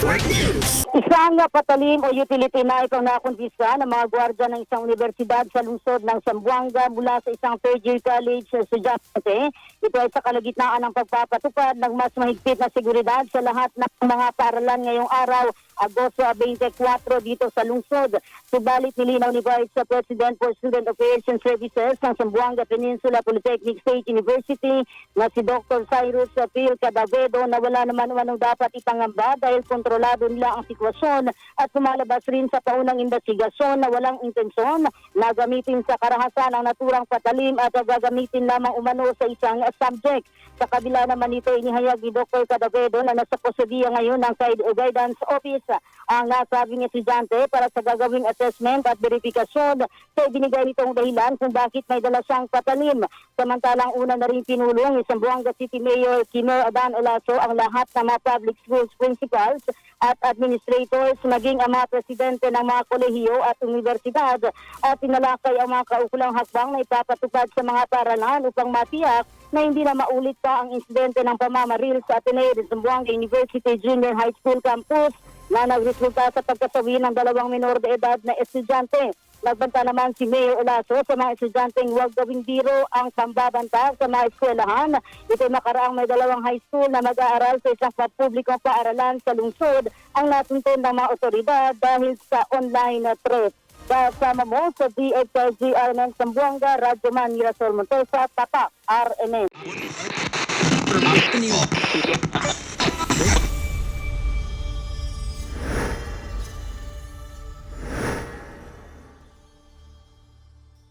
Isang patalim o utility na itong nakumpisa ng mga gwardiya ng isang universidad sa lungsod ng Zamboanga mula sa isang third-year college estudyante. Ito ay sa kalagitnaan ng pagpapatupad ng mas mahigpit na seguridad sa lahat ng mga paaralan ngayong araw, Agosto 24 dito sa lungsod. Subalit nilinaw ni Vice President for Student Affairs and Services ng Zamboanga Peninsula Polytechnic State University na si Dr. Cyrus Phil Cadavedo na wala naman anong dapat ipangamba dahil kontrolado nila ang sitwasyon at sumalabas rin sa paunang investigasyon na walang intensyon na gamitin sa karahasan ang naturang patalim at gagamitin lamang umano sa isang subject. Sa kabila naman ito, inihayag ni Dr. Cadavedo na nasa posediya ngayon ng Guidance Office ang nasabing estudyante para sa gagawing assessment at verifikasyon sa ibinigay nitong dahilan kung bakit may dala siyang patalim. Samantalang una na rin pinulong ni Zamboanga City Mayor Kimer Adan Olaso ang lahat ng mga public schools principals at administrators maging ang mga presidente ng mga kolehiyo at universidad at tinalakay ang mga kaukulang hakbang na ipapatupad sa mga paaralan upang matiyak na hindi na maulit pa ang insidente ng pamamaril sa Ateneo de Zamboanga University Junior High School Campus na nagresulta sa pagkasawi ng 2 minor de edad na estudyante. Nagbanta naman si Mayor Olaso sa mga estudyanteng huwag gawing biro ang pambabanta sa mga eskwelahan. Ito makaraang may 2 high school na mag-aaral sa isang publikong paaralan sa lungsod ang natuntun ng mga otoridad dahil sa online threat. Kasama mo sa DXRG RNN Zamboanga, Radyo Man Mirasol Montosa, Tapak RNN.